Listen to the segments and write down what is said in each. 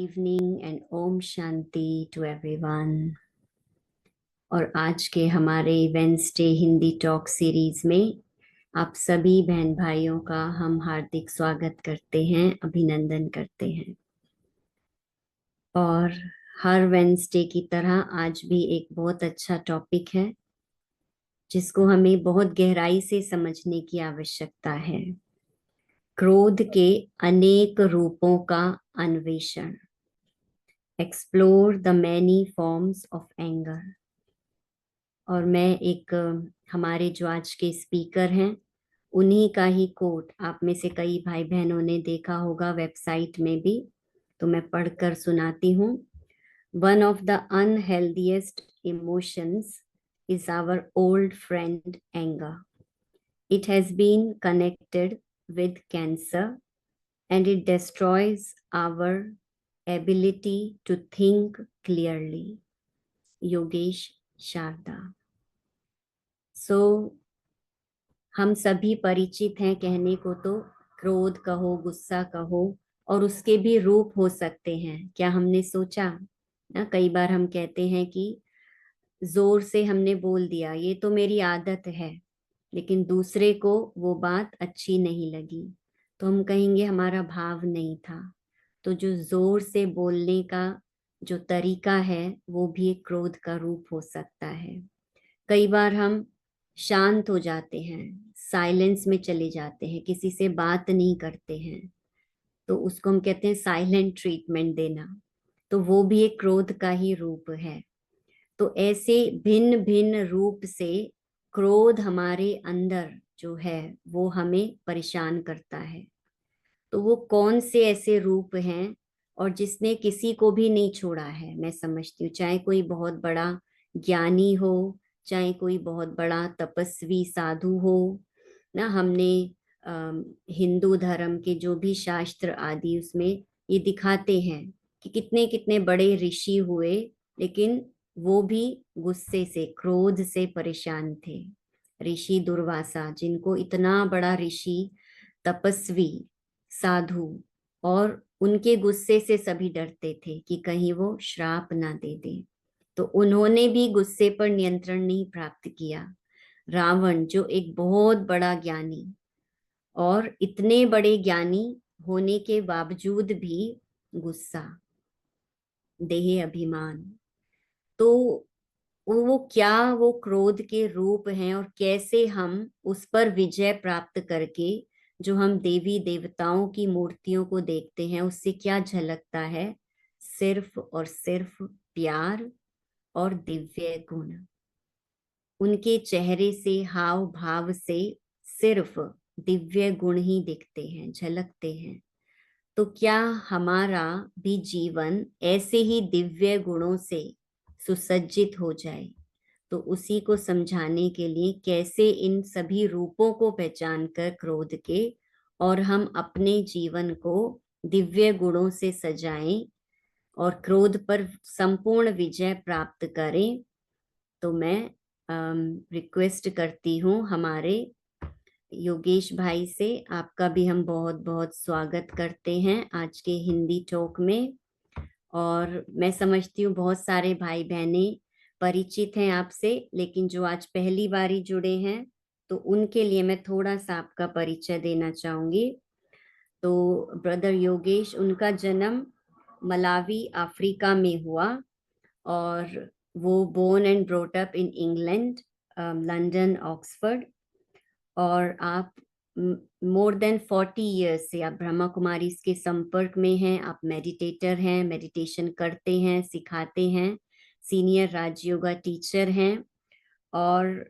evening and Om Shanti to everyone। और आज के हमारे वेंसडे हिंदी टॉक सीरीज में आप सभी बहन भाइयों का हम हार्दिक स्वागत करते हैं, अभिनंदन करते हैं। और हर वेंसडे की तरह आज भी एक बहुत अच्छा टॉपिक है जिसको हमें बहुत गहराई से समझने की आवश्यकता है। क्रोध के अनेक रूपों का अन्वेषण। Explore the many forms of anger. और मैं एक हमारे जो आज के स्पीकर हैं उन्हीं का ही कोट आप में से कई भाई बहनों ने देखा होगा वेबसाइट में भी, तो मैं पढ़कर सुनाती हूँ। One of the unhealthiest emotions is our old friend anger. It has been connected with cancer and it destroys our ability to think clearly. Yogesh Sharda. हम सभी परिचित हैं कहने को तो, क्रोध कहो, गुस्सा कहो, और उसके भी रूप हो सकते हैं। क्या हमने सोचा ना, कई बार हम कहते हैं कि जोर से हमने बोल दिया, ये तो मेरी आदत है, लेकिन दूसरे को वो बात अच्छी नहीं लगी तो हम कहेंगे हमारा भाव नहीं था। तो जो जोर से बोलने का जो तरीका है वो भी एक क्रोध का रूप हो सकता है। कई बार हम शांत हो जाते हैं, साइलेंस में चले जाते हैं, किसी से बात नहीं करते हैं, तो उसको हम कहते हैं साइलेंट ट्रीटमेंट देना, तो वो भी एक क्रोध का ही रूप है। तो ऐसे भिन्न भिन्न रूप से क्रोध हमारे अंदर जो है वो हमें परेशान करता है। तो वो कौन से ऐसे रूप हैं और जिसने किसी को भी नहीं छोड़ा है, मैं समझती हूँ, चाहे कोई बहुत बड़ा ज्ञानी हो, चाहे कोई बहुत बड़ा तपस्वी साधु हो ना। हमने हिंदू धर्म के जो भी शास्त्र आदि उसमें ये दिखाते हैं कि कितने कितने बड़े ऋषि हुए, लेकिन वो भी गुस्से से, क्रोध से परेशान थे। ऋषि दुर्वासा, जिनको इतना बड़ा ऋषि, तपस्वी, साधु, और उनके गुस्से से सभी डरते थे कि कहीं वो श्राप ना दे दे, तो उन्होंने भी गुस्से पर नियंत्रण नहीं प्राप्त किया। रावण जो एक बहुत बड़ा ज्ञानी, और इतने बड़े ज्ञानी होने के बावजूद भी गुस्सा, देह अभिमान, तो वो क्रोध के रूप हैं और कैसे हम उस पर विजय प्राप्त करके, जो हम देवी देवताओं की मूर्तियों को देखते हैं उससे क्या झलकता है, सिर्फ और सिर्फ प्यार और दिव्य गुण। उनके चेहरे से, हाव भाव से सिर्फ दिव्य गुण ही दिखते हैं, झलकते हैं। तो क्या हमारा भी जीवन ऐसे ही दिव्य गुणों से सुसज्जित हो जाए? तो उसी को समझाने के लिए कैसे इन सभी रूपों को पहचान कर क्रोध के, और हम अपने जीवन को दिव्य गुणों से सजाएं और क्रोध पर संपूर्ण विजय प्राप्त करें। तो मैं रिक्वेस्ट करती हूँ हमारे योगेश भाई से, आपका भी हम बहुत बहुत स्वागत करते हैं आज के हिंदी टॉक में। और मैं समझती हूँ बहुत सारे भाई बहने परिचित हैं आपसे, लेकिन जो आज पहली बारी जुड़े हैं तो उनके लिए मैं थोड़ा सा आपका परिचय देना चाहूंगी। तो ब्रदर योगेश, उनका जन्म मलावी अफ्रीका में हुआ, और वो born and brought up in England, London, Oxford. और आप मोर देन 40 ईयर्स से आप ब्रह्मा कुमारी के संपर्क में हैं। आप मेडिटेटर हैं, मेडिटेशन करते हैं, सिखाते हैं, सीनियर राजयोगा टीचर हैं, और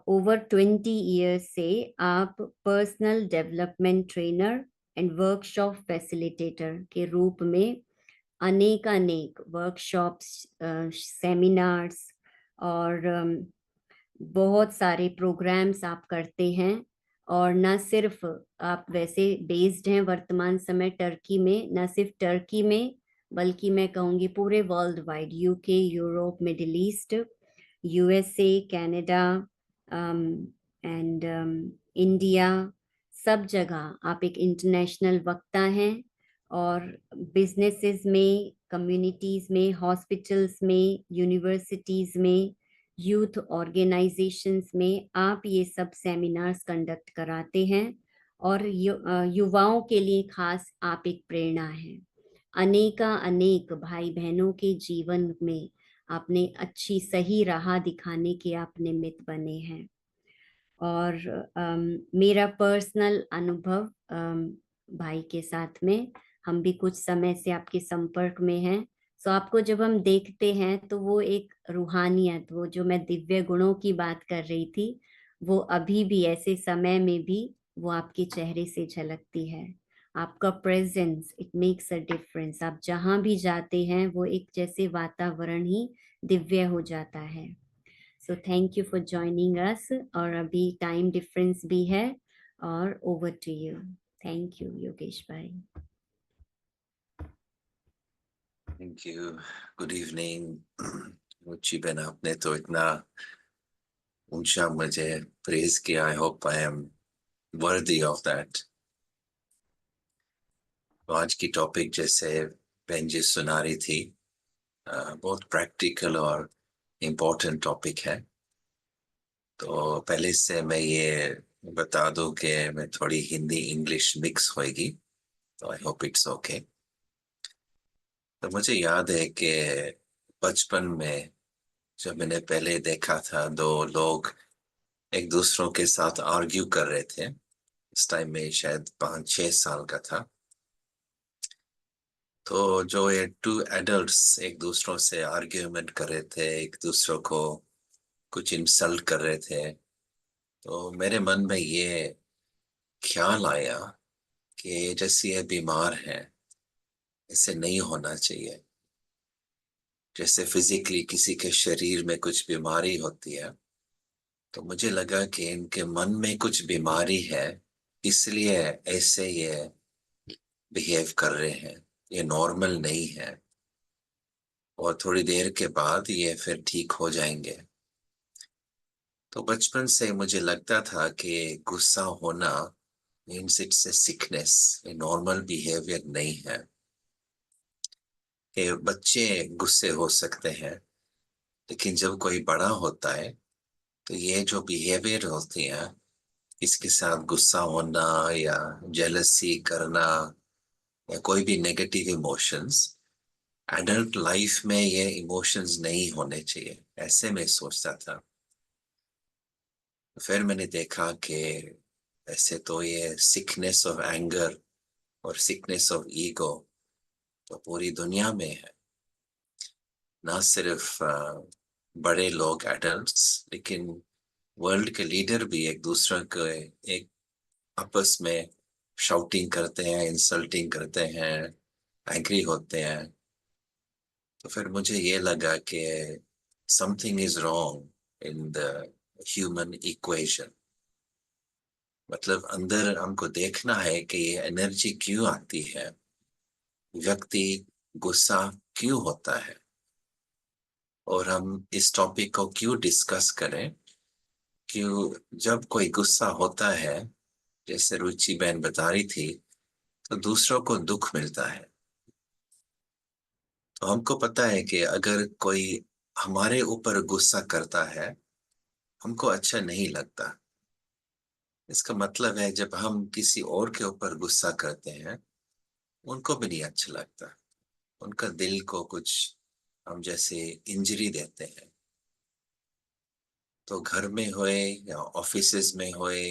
ओवर 20 ईयर्स से आप personal development trainer and workshop facilitator के रूप में अनेक वर्कशॉप्स, सेमिनार्स और बहुत सारे प्रोग्राम्स आप करते हैं। और न सिर्फ आप वैसे बेस्ड हैं वर्तमान समय टर्की में, न सिर्फ टर्की में बल्कि मैं कहूँगी पूरे world wide, UK, Europe, middle east, USA, Canada and India, सब जगह आप एक इंटरनेशनल वक्ता हैं। और बिजनेसेस में, कम्युनिटीज में, हॉस्पिटल्स में, यूनिवर्सिटीज में, यूथ ऑर्गेनाइजेशंस में आप ये सब सेमिनार्स कंडक्ट कराते हैं। और युवाओं के लिए खास आप एक प्रेरणा है। अनेका अनेक भाई बहनों के जीवन में आपने अच्छी सही राह दिखाने के आप निमित्त बने हैं। और मेरा पर्सनल अनुभव भाई के साथ में, हम भी कुछ समय से आपके संपर्क में हैं। सो आपको जब हम देखते हैं तो वो एक रूहानियत, वो जो मैं दिव्य गुणों की बात कर रही थी, वो अभी भी ऐसे समय में भी वो आपके चेहरे से झलकती है। आपका presence, it makes a difference. आप जहाँ भी जाते हैं वो एक जैसे वातावरण ही दिव्य हो जाता है। So thank you for joining us. और अभी टाइम डिफरेंस भी है, और over to you. Thank you Yogesh भाई। Thank you. Good evening Ruchi बहन, आपने तो इतना ऊंचा मुझे प्रेज किया। I hope I am worthy of that. तो आज की टॉपिक जैसे बहन जी सुना रही थी, बहुत प्रैक्टिकल और इम्पोर्टेंट टॉपिक है। तो पहले से मैं ये बता दूं कि मैं थोड़ी हिंदी इंग्लिश मिक्स होएगी, तो आई होप इट्स ओके। तो मुझे याद है कि बचपन में जब मैंने पहले देखा था, दो लोग एक दूसरों के साथ आर्ग्यू कर रहे थे। इस टाइम में शायद 5-6 साल का था। तो जो ये टू एडल्ट्स एक दूसरों से आर्ग्यूमेंट कर रहे थे, एक दूसरों को कुछ इंसल्ट कर रहे थे, तो मेरे मन में ये ख्याल आया कि जैसे ये बीमार है, इसे नहीं होना चाहिए। जैसे फिजिकली किसी के शरीर में कुछ बीमारी होती है, तो मुझे लगा कि इनके मन में कुछ बीमारी है, इसलिए ऐसे ये बिहेव कर रहे हैं। ये नॉर्मल नहीं है, और थोड़ी देर के बाद ये फिर ठीक हो जाएंगे। तो बचपन से मुझे लगता था कि गुस्सा होना मीन्स इट्स ए सिकनेस, ये नॉर्मल बिहेवियर नहीं है। कि बच्चे गुस्से हो सकते हैं, लेकिन जब कोई बड़ा होता है तो ये जो बिहेवियर होती है, इसके साथ गुस्सा होना या जेलसी करना या कोई भी नेगेटिव इमोशंस, एडल्ट लाइफ में ये इमोशंस नहीं होने चाहिए, ऐसे मैं सोचता था। फिर मैंने देखा कि ऐसे तो ये सिकनेस ऑफ एंगर और सिकनेस ऑफ ईगो तो पूरी दुनिया में है। ना सिर्फ बड़े लोग एडल्ट्स, लेकिन वर्ल्ड के लीडर भी एक दूसरे को एक आपस में शाउटिंग करते हैं, इंसल्टिंग करते हैं, एग्री होते हैं। तो फिर मुझे ये लगा कि something is wrong in the human equation. मतलब अंदर हमको देखना है कि ये एनर्जी क्यों आती है, व्यक्ति गुस्सा क्यों होता है, और हम इस टॉपिक को क्यों डिस्कस करें। क्यों जब कोई गुस्सा होता है, जैसे रुचि बहन बता रही थी, तो दूसरों को दुख मिलता है। तो हमको पता है कि अगर कोई हमारे ऊपर गुस्सा करता है, हमको अच्छा नहीं लगता। इसका मतलब है जब हम किसी और के ऊपर गुस्सा करते हैं, उनको भी नहीं अच्छा लगता। उनका दिल को कुछ हम जैसे इंजरी देते हैं। तो घर में होए या ऑफिसेज में होए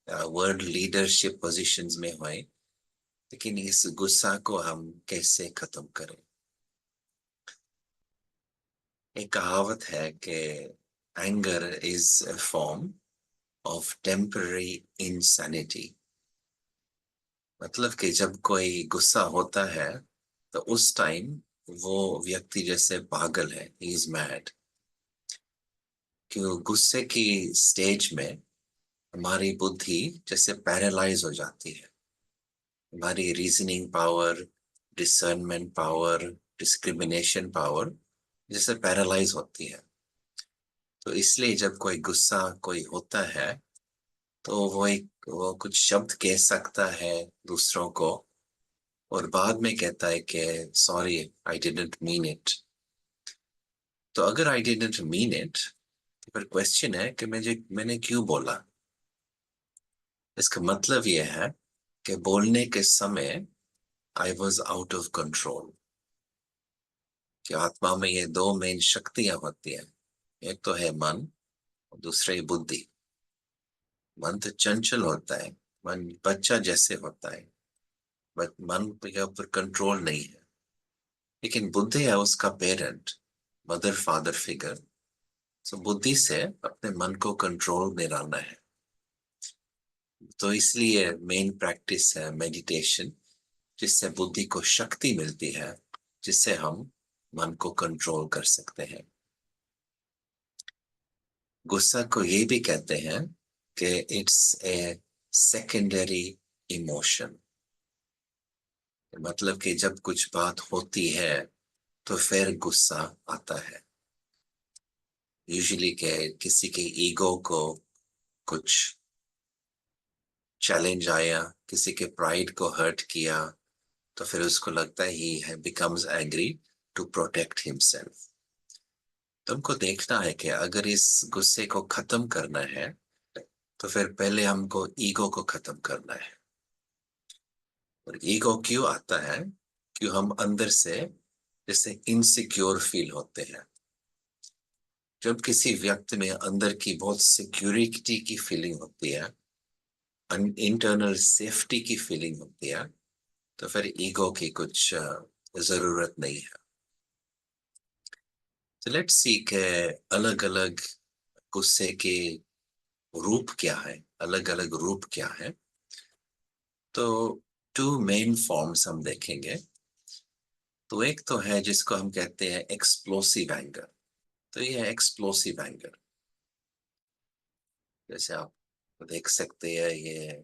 या वर्ल्ड लीडरशिप पोजीशंस में होए, लेकिन इस गुस्सा को हम कैसे खत्म करें। एक कहावत है कि anger is a form of temporary insanity. मतलब कि जब कोई गुस्सा होता है, तो उस टाइम वो व्यक्ति जैसे पागल है, ही इज मैड। क्यों गुस्से की स्टेज में हमारी बुद्धि जैसे पैरालाइज हो जाती है। हमारी reasoning power, discernment power, discrimination power जैसे पैरालाइज होती है। तो इसलिए जब कोई गुस्सा कोई होता है, तो वो कुछ शब्द कह सकता है दूसरों को, और बाद में कहता है कि sorry, I didn't mean it. तो अगर आई डिडंट मीन इट, तो फिर क्वेश्चन है कि मैंने क्यों बोला। इसका मतलब यह है कि बोलने के समय I was out of control. कि आत्मा में ये दो मेन शक्तियां होती हैं, एक तो है मन और दूसरा है बुद्धि। मन तो चंचल होता है, मन बच्चा जैसे होता है, बट मन के ऊपर कंट्रोल नहीं है। लेकिन बुद्धि है उसका पेरेंट, मदर फादर फिगर। सो बुद्धि से अपने मन को कंट्रोल में लाना है। तो इसलिए मेन प्रैक्टिस है मेडिटेशन, जिससे बुद्धि को शक्ति मिलती है, जिससे हम मन को कंट्रोल कर सकते हैं। गुस्सा को ये भी कहते हैं कि इट्स ए सेकेंडरी इमोशन। मतलब कि जब कुछ बात होती है तो फिर गुस्सा आता है। यूजुअली के किसी के ईगो को कुछ चैलेंज आया, किसी के प्राइड को हर्ट किया, तो फिर उसको लगता है he becomes angry to protect himself. तुमको देखना है कि अगर इस गुस्से को खत्म करना है, तो फिर पहले हमको ईगो को खत्म करना है। और ईगो क्यों आता है? क्यों हम अंदर से जैसे इनसिक्योर फील होते हैं। जब किसी व्यक्ति में अंदर की बहुत सिक्योरिटी की फीलिंग होती है, इंटरनल सेफ्टी की फीलिंग होती है, तो फिर ईगो की कुछ जरूरत नहीं है। तो लेट्स सी के अलग अलग गुस्से के रूप क्या है, अलग अलग रूप क्या है। तो टू मेन फॉर्म्स हम देखेंगे। तो एक तो है जिसको हम कहते हैं एक्सप्लोसिव एंगर। तो ये है एक्सप्लोसिव एंगर। जैसे आप देख सकते हैं, ये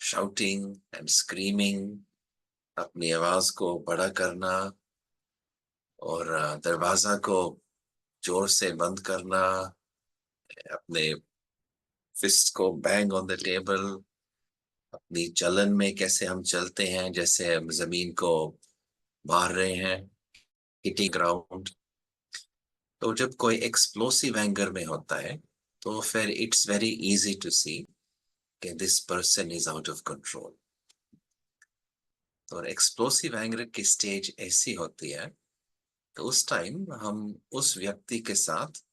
शाउटिंग एंड स्क्रीमिंग, अपनी आवाज को बड़ा करना और दरवाजा को जोर से बंद करना, अपने फिस्ट को बैंग ऑन द टेबल, अपनी चलन में कैसे हम चलते हैं, जैसे हम जमीन को मार रहे हैं, हिटिंग ग्राउंड। तो जब कोई एक्सप्लोसिव एंगर में होता है, तो फिर इट्स वेरी इजी टू सी कि this person is out of control. और एक्सप्लोसिव एंगर की स्टेज ऐसी होती है, तो उस टाइम हम उस व्यक्ति के साथ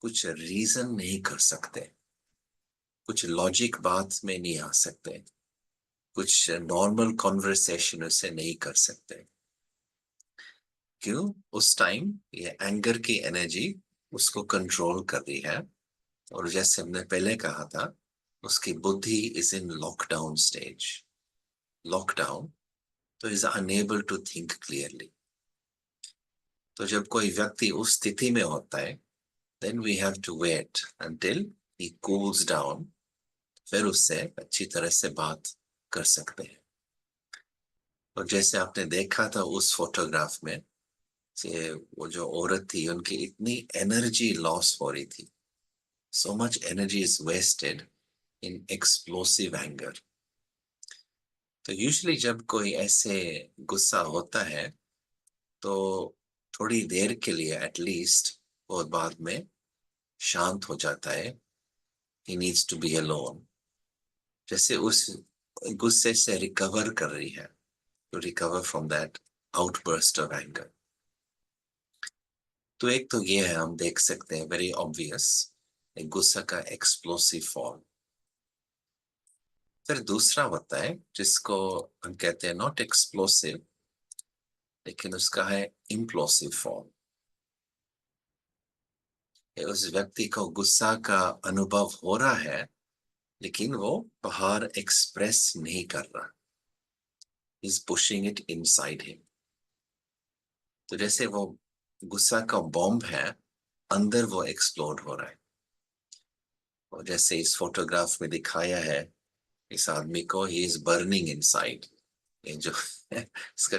कुछ रीजन नहीं कर सकते, कुछ लॉजिक बात में नहीं आ सकते, कुछ नॉर्मल कॉन्वर्सेशन उससे नहीं कर सकते। क्यों? उस टाइम ये एंगर की एनर्जी उसको कंट्रोल कर रही है। और जैसे हमने पहले कहा था, उसकी बुद्धि is in lockdown stage. Lockdown, तो is unable to think clearly. तो जब कोई व्यक्ति उस स्थिति में होता है, then we have to wait until he cools down, फिर उससे अच्छी तरह से बात कर सकते हैं। और जैसे आपने देखा था उस फोटोग्राफ में, से वो जो औरत थी, उनकी इतनी एनर्जी लॉस हो रही थी, so much energy is wasted in explosive anger. तो यूजुअली जब कोई ऐसे गुस्सा होता है, तो थोड़ी देर के लिए एटलीस्ट, और बाद में शांत हो जाता है। He needs to be alone. जैसे उस गुस्से से रिकवर कर रही है, to recover from that outburst of anger. तो एक तो ये है, हम देख सकते हैं वेरी ऑब्वियस, एक गुस्सा का एक्सप्लोसिव फॉर्म। फिर दूसरा होता है जिसको हम कहते हैं नॉट एक्सप्लोसिव, लेकिन उसका है इम्प्लोसिव फॉर्म। उस व्यक्ति को गुस्सा का अनुभव हो रहा है, लेकिन वो बाहर एक्सप्रेस नहीं कर रहा, is pushing it inside him. तो जैसे वो गुस्सा का बॉम्ब है, अंदर वो एक्सप्लोड हो रहा है। और जैसे इस फोटोग्राफ में दिखाया है, इस आदमी को ही इज बर्निंग इनसाइड। ये जो इसका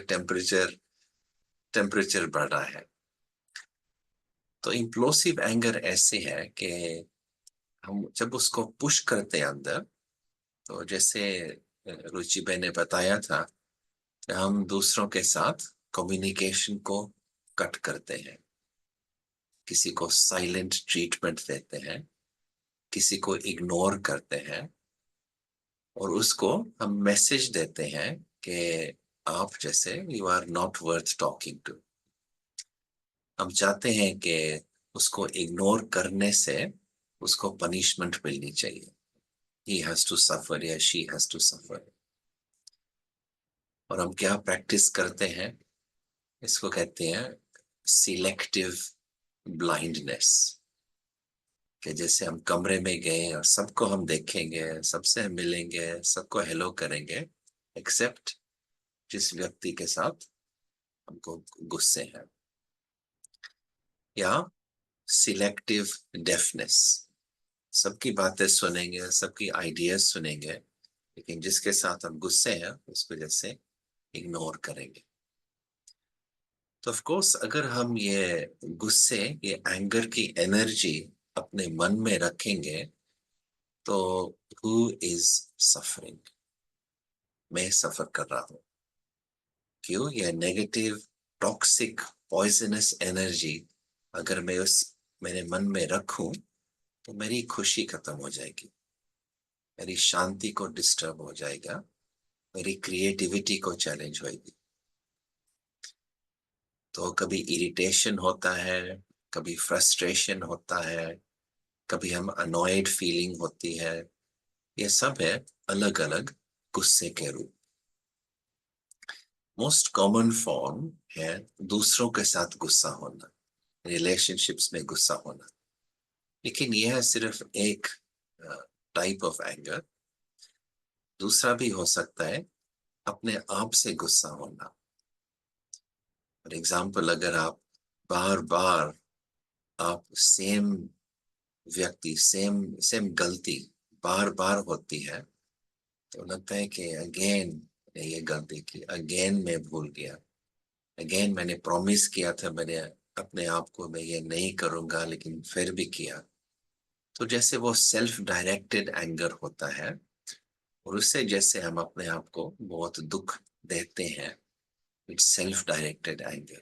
टेम्परेचर बढ़ रहा है। तो इम्प्लोसिव एंगर ऐसे है कि हम जब उसको पुश करते हैं अंदर, तो जैसे रुचि बहन ने बताया था हम दूसरों के साथ कम्युनिकेशन को कट करते हैं, किसी को साइलेंट ट्रीटमेंट देते हैं, किसी को इग्नोर करते हैं, और उसको हम मैसेज देते हैं कि आप जैसे you are not worth talking to. हम चाहते हैं कि उसको इग्नोर करने से उसको पनिशमेंट मिलनी चाहिए, ही हैज टू सफर या शी हैज टू सफर। और हम क्या प्रैक्टिस करते हैं, इसको कहते हैं सिलेक्टिव ब्लाइंडनेस। कि जैसे हम कमरे में गए और सबको हम देखेंगे, सबसे हम मिलेंगे, सबको हेलो करेंगे, एक्सेप्ट जिस व्यक्ति के साथ हमको गुस्से हैं। या सिलेक्टिव डेफनेस, सबकी बातें सुनेंगे, सबकी आइडियाज सुनेंगे, लेकिन जिसके साथ हम गुस्से हैं उसको जैसे इग्नोर करेंगे। तो ऑफ कोर्स अगर हम ये गुस्से, ये एंगर की एनर्जी अपने मन में रखेंगे तो हु इज सफरिंग, मैं सफर कर रहा हूं। क्यों? ये नेगेटिव टॉक्सिक पॉइजनस एनर्जी अगर मैं उस मेरे मन में रखूं तो मेरी खुशी खत्म हो जाएगी, मेरी शांति को डिस्टर्ब हो जाएगा, मेरी क्रिएटिविटी को चैलेंज होगी। तो कभी इरिटेशन होता है, कभी फ्रस्ट्रेशन होता है, कभी हम अनॉयड फीलिंग होती है, ये सब है अलग अलग गुस्से के रूप। मोस्ट कॉमन फॉर्म है दूसरों के साथ गुस्सा होना, रिलेशनशिप्स में गुस्सा होना। लेकिन यह है सिर्फ एक टाइप ऑफ एंगर। दूसरा भी हो सकता है अपने आप से गुस्सा होना। फॉर एग्जाम्पल, अगर आप बार बार आप सेम व्यक्ति, सेम सेम गलती बार बार होती है, तो लगता है कि अगेन ये गलती की, अगेन मैं भूल गया, अगेन मैंने प्रॉमिस किया था, मैंने अपने आप को मैं ये नहीं करूंगा लेकिन फिर भी किया। तो जैसे वो सेल्फ डायरेक्टेड एंगर होता है, और उससे जैसे हम अपने आप को बहुत दुख देते हैं, इट्स सेल्फ डायरेक्टेड एंगर।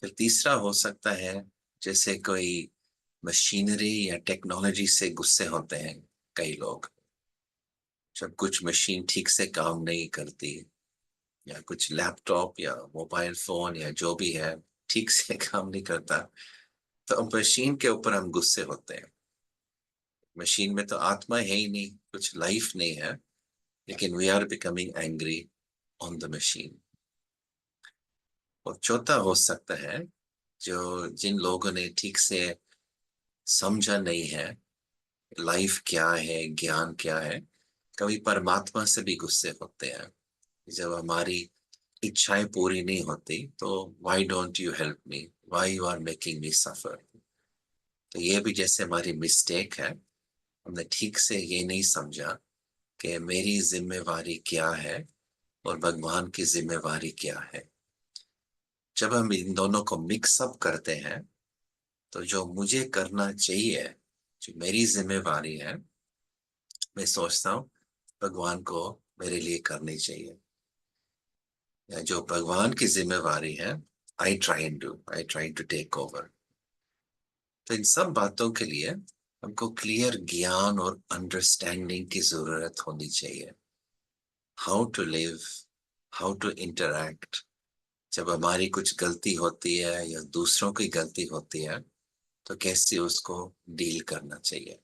फिर तीसरा हो सकता है जैसे कोई मशीनरी या टेक्नोलॉजी से गुस्से होते हैं कई लोग। जब कुछ मशीन ठीक से काम नहीं करती, या कुछ लैपटॉप या मोबाइल फोन या जो भी है ठीक से काम नहीं करता, तो मशीन के ऊपर हम गुस्से होते हैं। मशीन में तो आत्मा है ही नहीं, कुछ लाइफ नहीं है, लेकिन we are becoming angry on the machine. और चौथा हो सकता है जो जिन लोगों ने ठीक से समझा नहीं है लाइफ क्या है, ज्ञान क्या है, कभी परमात्मा से भी गुस्से होते हैं। जब हमारी इच्छाएं पूरी नहीं होती तो why don't you help me, why you are making me suffer. तो ये भी जैसे हमारी मिस्टेक है, हमने ठीक से ये नहीं समझा कि मेरी जिम्मेवारी क्या है और भगवान की जिम्मेवारी क्या है। जब हम इन दोनों को मिक्स अप करते हैं तो जो मुझे करना चाहिए, जो मेरी जिम्मेवारी है, मैं सोचता हूँ भगवान को मेरे लिए करनी चाहिए, या जो भगवान की जिम्मेवारी है I try to take over. तो इन सब बातों के लिए हमको क्लियर ज्ञान और अंडरस्टैंडिंग की जरूरत होनी चाहिए। How to live, how to interact. जब हमारी कुछ गलती होती है या दूसरों की गलती होती है तो कैसे उसको डील करना चाहिए।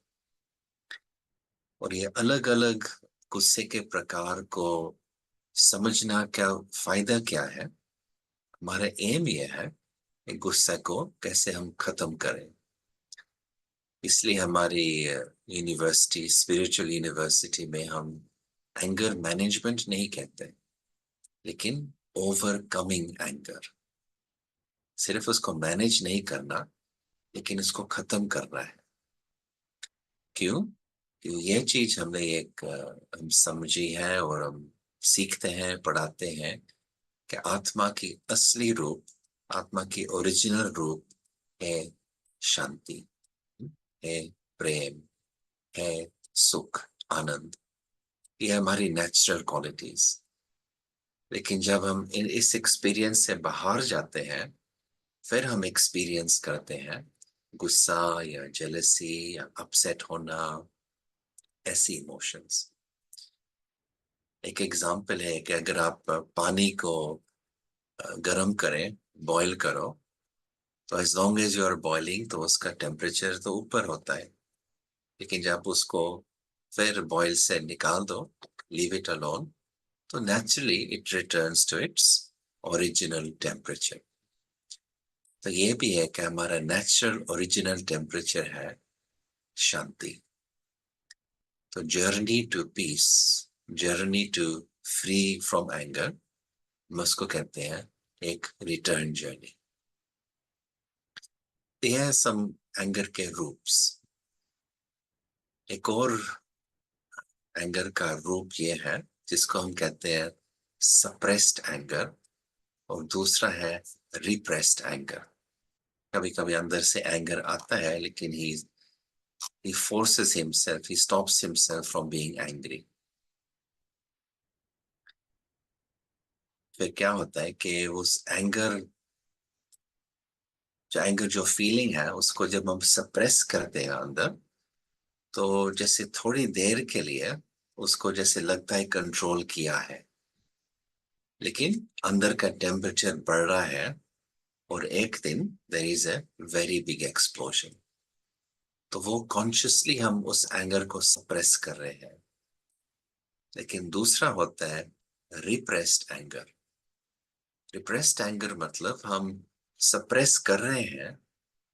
और ये अलग अलग गुस्से के प्रकार को समझना क्या फायदा क्या है, हमारा एम ये है कि गुस्से को कैसे हम खत्म करें। इसलिए हमारी यूनिवर्सिटी, स्पिरिचुअल यूनिवर्सिटी में हम एंगर मैनेजमेंट नहीं कहते, लेकिन ओवरकमिंग एंगर। सिर्फ उसको मैनेज नहीं करना, लेकिन उसको खत्म करना है। क्यों? क्यों ये चीज हमने एक हम समझी है और हम सीखते हैं, पढ़ाते हैं कि आत्मा की असली रूप, आत्मा की ओरिजिनल रूप है शांति, है प्रेम, है सुख, आनंद। ये हमारी नेचुरल क्वालिटीज। लेकिन जब हम इस एक्सपीरियंस से बाहर जाते हैं, फिर हम एक्सपीरियंस करते हैं गुस्सा या जेलसी या अपसेट होना, ऐसी इमोशंस। एक एग्जाम्पल है कि अगर आप पानी को गर्म करें, बॉईल करो, तो as long as you are boiling तो उसका टेम्परेचर तो ऊपर होता है। लेकिन जब उसको फिर बॉईल से निकाल दो, लीव इट अलोन, तो naturally it returns to its original temperature. तो ये भी है कि हमारा नेचुरल ओरिजिनल टेम्परेचर है शांति। तो journey to peace, journey to free from anger, हम उसको कहते हैं एक रिटर्न जर्नी। ये है सम एंगर के रूप्स। एक और एंगर का रूप ये है जिसको हम कहते हैं सप्रेस्ड एंगर, और दूसरा है रिप्रेस्ड एंगर। कभी कभी अंदर से एंगर आता है, लेकिन he forces himself, he stops himself from being angry। फिर क्या होता है कि उस एंगर जो फीलिंग है उसको जब हम सप्रेस करते हैं अंदर, तो जैसे थोड़ी देर के लिए उसको जैसे लगता है कंट्रोल किया है, लेकिन अंदर का टेम्परेचर बढ़ रहा है, और एक दिन there is a very big explosion. तो वो कॉन्शियसली हम उस एंगर को सप्रेस कर रहे हैं। लेकिन दूसरा होता है रिप्रेस्ड एंगर। रिप्रेस्ड एंगर मतलब हम सप्रेस कर रहे हैं,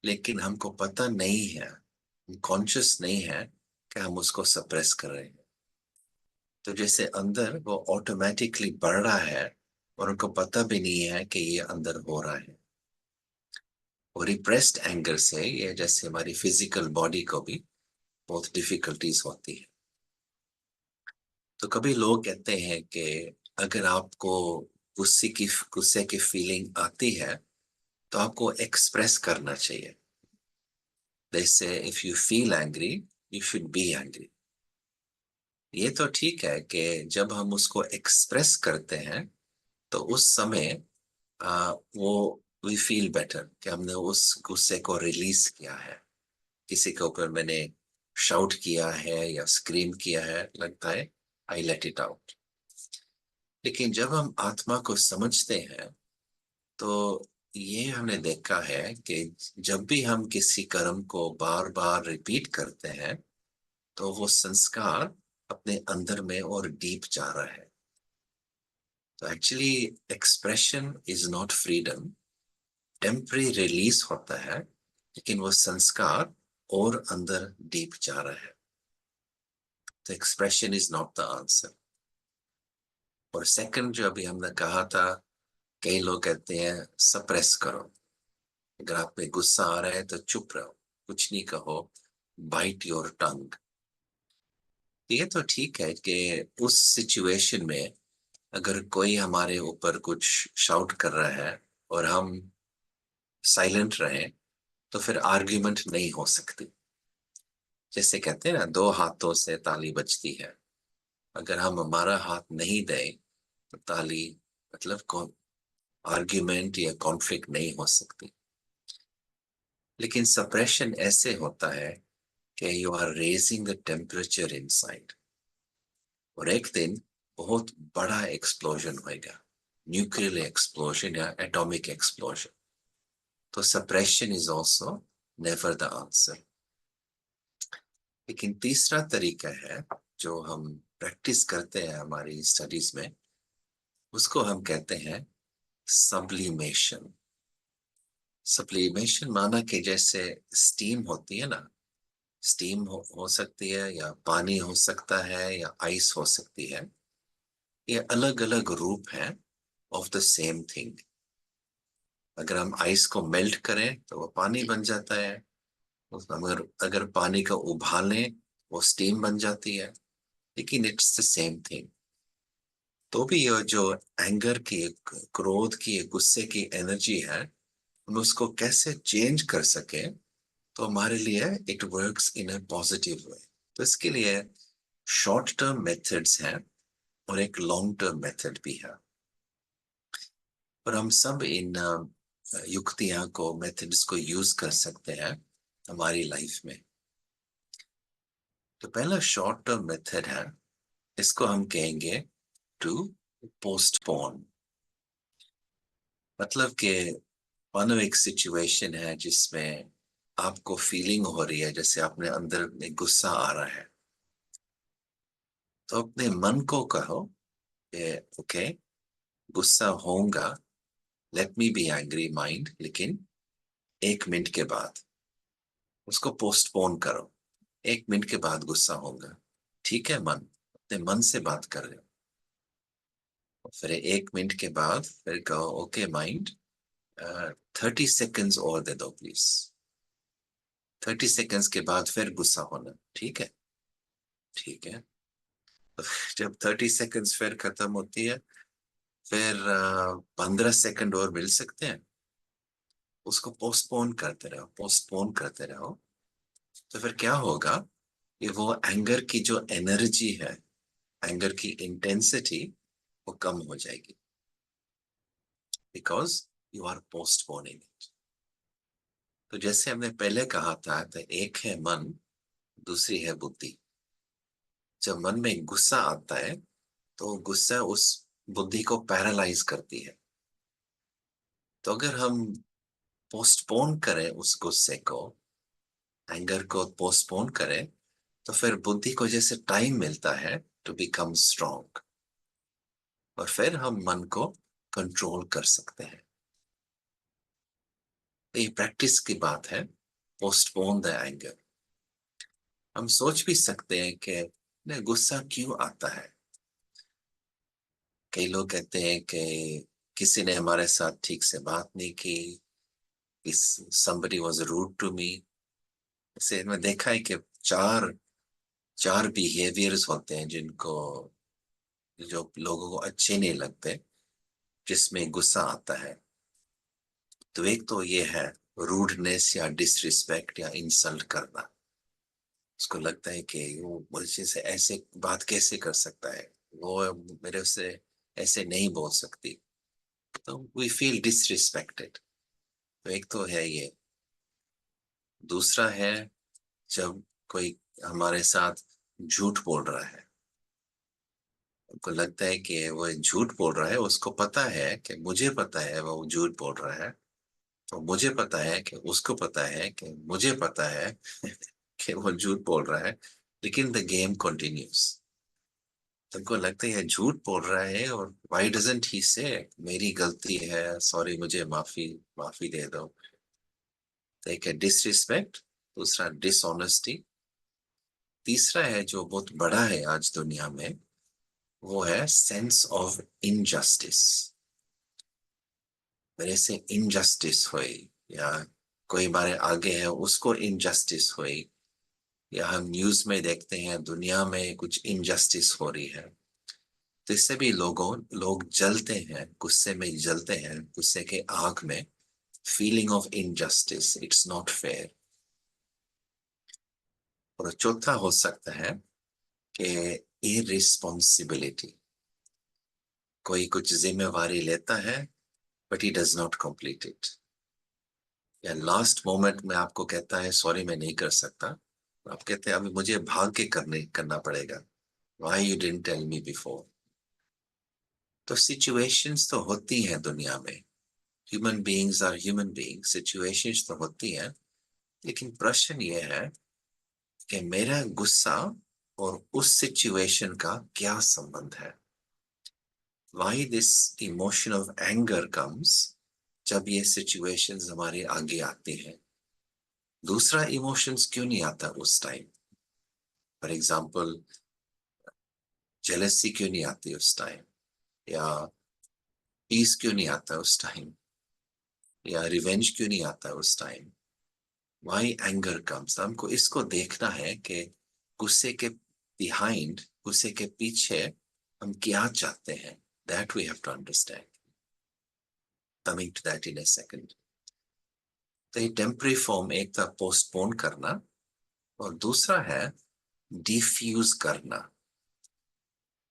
लेकिन हमको पता नहीं है, कॉन्शियस नहीं है कि हम उसको सप्रेस कर रहे हैं। तो जैसे अंदर वो ऑटोमेटिकली बढ़ रहा है, और उनको पता भी नहीं है कि ये अंदर हो रहा है। और रिप्रेस्ड एंगर से ये जैसे हमारी फिजिकल बॉडी को भी बहुत डिफिकल्टीज होती है। तो कभी लोग कहते हैं कि अगर आपको गुस्से की फीलिंग आती है, तो आपको एक्सप्रेस करना चाहिए। जैसे if you feel angry, you should be angry. ये तो ठीक है कि जब हम उसको एक्सप्रेस करते हैं, तो उस समय वो वी फील बेटर कि हमने उस गुस्से को रिलीज किया है। किसी के ऊपर मैंने शाउट किया है या स्क्रीम किया है, लगता है आई लेट इट आउट। लेकिन जब हम आत्मा को समझते हैं, तो ये हमने देखा है कि जब भी हम किसी कर्म को बार बार रिपीट करते हैं, तो वो संस्कार अपने अंदर में और डीप जा रहा है। तो actually expression is not freedom, temporary release होता है, लेकिन वो संस्कार और अंदर डीप जा रहा है। तो expression is not the answer. और सेकंड जो अभी हमने कहा था, कई लोग कहते हैं सप्रेस करो, अगर आप पे गुस्सा आ रहा है तो चुप रहो, कुछ नहीं कहो, बाइट योर टंग। ये तो ठीक है कि उस सिचुएशन में अगर कोई हमारे ऊपर कुछ शाउट कर रहा है और हम साइलेंट रहें, तो फिर आर्ग्यूमेंट नहीं हो सकती। जैसे कहते हैं ना, दो हाथों से ताली बजती है। अगर हम हमारा हाथ नहीं दें, तो ताली मतलब कौन आर्ग्यूमेंट या कॉन्फ्लिक्ट नहीं हो सकती। लेकिन सप्रेशन ऐसे होता है कि you are raising the temperature inside, और एक दिन बहुत बड़ा एक्सप्लोजन होएगा, न्यूक्लियर एक्सप्लोजन या एटॉमिक एक्सप्लोजन। तो suppression is also never the answer. लेकिन तीसरा तरीका है जो हम प्रैक्टिस करते हैं हमारी स्टडीज में, उसको हम कहते हैं सब्लिमेशन। सब्लिमेशन माना कि जैसे स्टीम होती है ना, स्टीम हो सकती है, या पानी हो सकता है, या आइस हो सकती है। ये अलग अलग रूप हैं ऑफ द सेम थिंग। अगर हम आइस को मेल्ट करें तो वो पानी बन जाता है, अगर अगर पानी को उबालें वो स्टीम बन जाती है। लेकिन इट्स द सेम थिंग। तो भी ये जो एंगर की, क्रोध की, गुस्से की एनर्जी है, हम उसको कैसे चेंज कर सके, तो हमारे लिए it works in a positive way. तो इसके लिए शॉर्ट टर्म मेथड्स हैं और एक लॉन्ग टर्म मेथड भी है, और हम सब इन युक्तियां को, मेथड्स को यूज कर सकते हैं हमारी लाइफ में। तो पहला शॉर्ट टर्म मेथड है, इसको हम कहेंगे टू पोस्टपोन। मतलब कि मानो एक सिचुएशन है जिसमें आपको फीलिंग हो रही है जैसे आपने अंदर में गुस्सा आ रहा है, तो अपने मन को कहो कि ओके, गुस्सा होगा, let me be angry mind, लेकिन 1 मिनट के बाद उसको पोस्टपोन करो। 1 मिनट के बाद गुस्सा होगा, ठीक है? मन, अपने मन से बात कर रहे हो। फिर 1 मिनट के बाद फिर कहो ओके माइंड, 30 सेकेंड्स और दे दो प्लीज। 30 सेकेंड्स के बाद फिर गुस्सा होना, ठीक है? ठीक है। तो जब 30 सेकेंड्स फिर खत्म होती है, फिर 15 सेकेंड और मिल सकते हैं, उसको पोस्टपोन करते रहो, पोस्टपोन करते रहो। तो फिर क्या होगा, ये वो एंगर की जो एनर्जी है, एंगर की इंटेंसिटी, वो कम हो जाएगी, because you are postponing it. तो जैसे हमने पहले कहा था, तो एक है मन, दूसरी है बुद्धि। जब मन में गुस्सा आता है तो गुस्सा उस बुद्धि को पैरालाइज करती है। तो अगर हम पोस्टपोन करें उस गुस्से को, एंगर को पोस्टपोन करें, तो फिर बुद्धि को जैसे टाइम मिलता है टू बिकम स्ट्रॉन्ग, और फिर हम मन को कंट्रोल कर सकते हैं। ये प्रैक्टिस की बात है, पोस्टपोन द एंगर। हम सोच भी सकते हैं कि गुस्सा क्यों आता है। कई लोग कहते हैं कि किसी ने हमारे साथ ठीक से बात नहीं की, somebody was rude to me। इसे मैं देखा है कि चार चार बिहेवियर्स होते हैं जिनको, जो लोगों को अच्छे नहीं लगते, जिसमें गुस्सा आता है। तो एक तो ये है रूडनेस या डिसरिस्पेक्ट या इंसल्ट करना। उसको लगता है कि वो मुझे से ऐसे बात कैसे कर सकता है, वो मेरे से ऐसे नहीं बोल सकती, तो वी फील डिसरिस्पेक्टेड। तो एक तो है ये। दूसरा है जब कोई हमारे साथ झूठ बोल रहा है, उनको लगता है कि वो झूठ बोल रहा है, उसको पता है कि मुझे पता है वो झूठ बोल रहा है, तो मुझे पता है कि उसको पता है कि मुझे पता है कि वो झूठ बोल रहा है, लेकिन द गेम कंटिन्यूस। तुमको लगता है झूठ बोल रहा है, और व्हाई डजंट ही से मेरी गलती है, सॉरी, मुझे माफी माफी दे दो। तो एक है डिसरिस्पेक्ट, दूसरा डिसऑनेस्टी, तीसरा है जो बहुत बड़ा है आज दुनिया में, वो है सेंस ऑफ इनजस्टिस। मेरे से इनजस्टिस हुई, या कोई हमारे आगे है उसको इनजस्टिस हुई, या हम न्यूज में देखते हैं दुनिया में कुछ इनजस्टिस हो रही है, तो इससे भी लोग जलते हैं, गुस्से में जलते हैं, गुस्से के आग में। Feeling of injustice, it's not fair. और चौथा हो सकता है कि इररिस्पॉन्सिबिलिटी। कोई कुछ जिम्मेवारी लेता है but he does not complete it, या लास्ट मोमेंट में आपको कहता है सॉरी मैं नहीं कर सकता, आप कहते हैं अभी मुझे भाग के करना पड़ेगा, why you didn't tell me before. तो सिचुएशंस तो होती हैं दुनिया में, human beings are human being, situations तो होती हैं, लेकिन प्रश्न ये है कि मेरा गुस्सा और उस सिचुएशन का क्या संबंध है। Why this emotion of anger comes जब ये सिचुएशंस हमारे आगे आती हैं। दूसरा इमोशंस क्यों नहीं आता उस टाइम? फॉर एग्जाम्पल, जेलसी क्यों नहीं आती उस टाइम, या पीस क्यों नहीं आता उस टाइम, या रिवेंज क्यों नहीं आता उस टाइम? Y anger comes. हमको इसको देखना है कि गुस्से के बिहाइंड, गुस्से के पीछे हम क्या चाहते हैं। That we have to understand. Coming to that in a second. तो ये टेम्पररी फॉर्म एक था पोस्टपोन करना, और दूसरा है डिफ्यूज करना।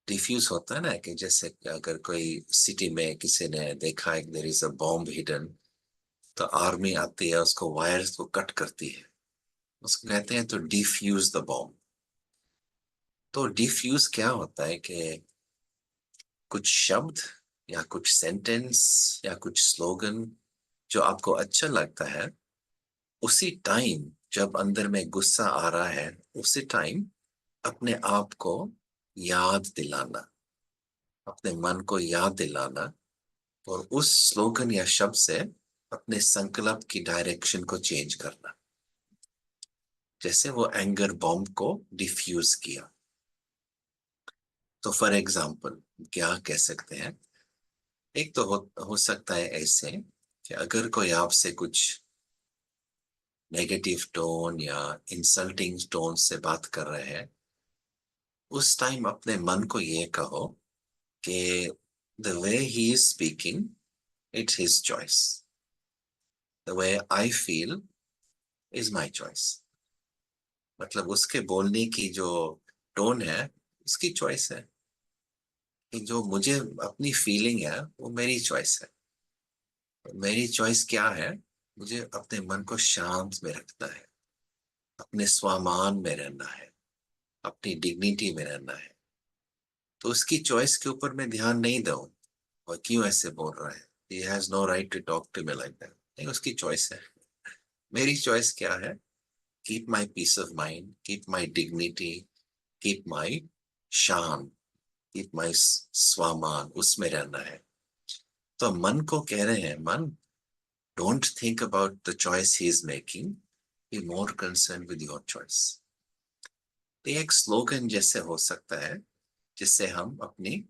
डिफ्यूज होता है ना, कि जैसे अगर कोई सिटी में किसी ने देखा है there is a bomb hidden, तो आर्मी आती है, उसको वायर्स को कट करती है, उसको कहते हैं तो डिफ्यूज द बॉम्ब। तो डिफ्यूज क्या होता है कि कुछ शब्द या कुछ सेंटेंस या कुछ स्लोगन जो आपको अच्छा लगता है, उसी टाइम जब अंदर में गुस्सा आ रहा है, उसी टाइम अपने आप को याद दिलाना, अपने मन को याद दिलाना, और उस स्लोगन या शब्द से अपने संकल्प की डायरेक्शन को चेंज करना। जैसे वो एंगर बॉम्ब को डिफ्यूज किया। तो फॉर एग्जाम्पल क्या कह सकते हैं, एक तो हो सकता है ऐसे कि अगर कोई आपसे कुछ नेगेटिव टोन या इंसल्टिंग टोन से बात कर रहे हैं, उस टाइम अपने मन को ये कहो कि the way he is speaking, it's his choice, the way I feel is my choice. मतलब उसके बोलने की जो टोन है, उसकी चॉइस है, कि जो मुझे अपनी फीलिंग है वो मेरी चॉइस है। मेरी चॉइस क्या है, मुझे अपने मन को शांत में रखना है, अपने स्वामान में रहना है, अपनी डिग्निटी में रहना है। तो उसकी चॉइस के ऊपर मैं ध्यान नहीं दूं, और क्यों ऐसे बोल रहा है, he has no right to talk to me like that। नहीं, उसकी चॉइस है। मेरी चॉइस क्या है, keep my peace of mind, keep my dignity, keep my शान, कीप माई स्वामान, उसमें रहना है। तो मन को कह रहे हैं, मन, don't think about the choice he is making, be more concern with your choice. तो एक स्लोगन जैसे हो सकता है, जिससे हम अपनी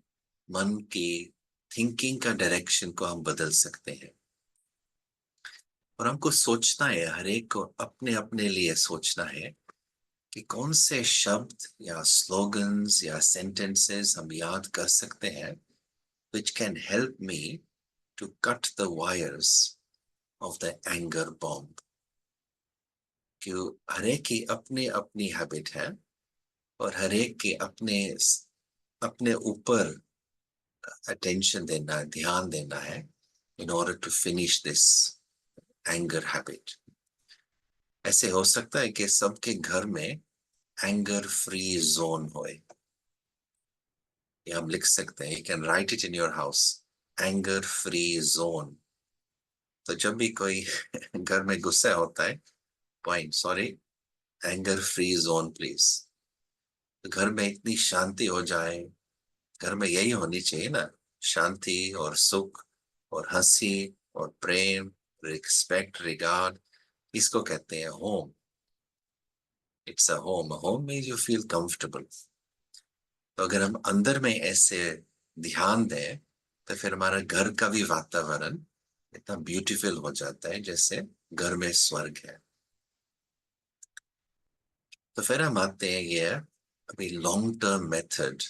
मन की थिंकिंग का डायरेक्शन को हम बदल सकते हैं। और हमको सोचना है, हर एक को अपने अपने लिए सोचना है कि कौन से शब्द या स्लोगन्स या सेंटेंसेस हम याद कर सकते हैं which can help me to cut the wires of the anger bomb। कि हर एक की अपनी अपनी हैबिट है, और हर एक के अपने अपने ऊपर अटेंशन देना है, ध्यान देना है, in order to finish this anger habit। ऐसे हो सकता है कि सबके घर में एंगर फ्री जोन होए, या हम लिख सकते हैं, you can write it in your house, anger free zone. तो जब भी कोई घर में गुस्सा होता है, point, sorry, anger free zone please. तो घर में इतनी शांति हो जाए, घर में यही होनी चाहिए ना, शांति और सुख और हंसी और प्रेम, रिस्पेक्ट, रिगार्ड, इसको कहते हैं home. It's a home, home में यू फील कंफर्टेबल। तो अगर हम अंदर में ऐसे ध्यान दें, तो फिर हमारा घर का भी वातावरण इतना ब्यूटीफुल हो जाता है, जैसे घर में स्वर्ग है। तो फिर हम आते हैं ये अभी लॉन्ग टर्म मेथड,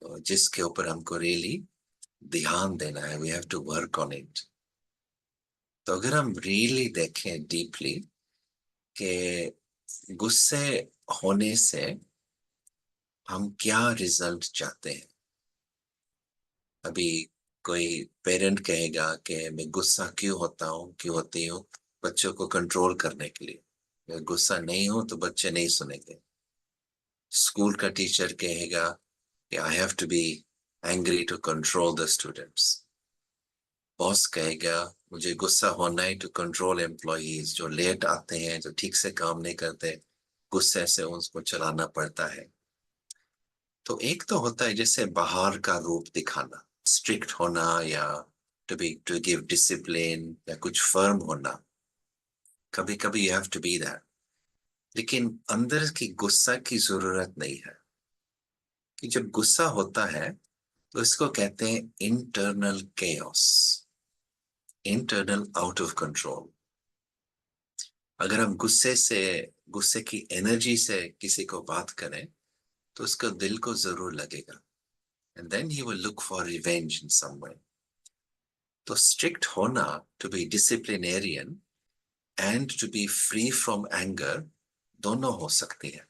जिसके ऊपर हमको रियली ध्यान देना है, we have to work on it. तो अगर हम रियली देखें डीपली कि गुस्से होने से हम क्या रिजल्ट चाहते हैं। अभी कोई पेरेंट कहेगा कि मैं गुस्सा क्यों होता हूँ, क्यों होती हूँ, बच्चों को कंट्रोल करने के लिए। मैं गुस्सा नहीं हूं तो बच्चे नहीं सुनेंगे। स्कूल का टीचर कहेगा कि I have to be angry to control the students. Boss कहेगा मुझे गुस्सा होना है टू कंट्रोल एम्प्लॉयज जो लेट आते हैं, जो ठीक से काम नहीं करते, गुस्से से उनको चलाना पड़ता है। तो एक तो होता है जैसे बाहर का रूप दिखाना, स्ट्रिक्ट होना, या टू गिव डिसिप्लिन, या कुछ फर्म होना। कभी कभी you have to be that, लेकिन अंदर की गुस्सा की जरूरत नहीं है। कि जब गुस्सा होता है तो इसको कहते हैं internal chaos, internal out of control. अगर हम गुस्से की एनर्जी से किसी को बात करें, तो उसका दिल को जरूर लगेगा, and then he will look for revenge in some way. तो स्ट्रिक्ट होना, to be disciplinarian and to be free from anger, दोनों हो सकती है।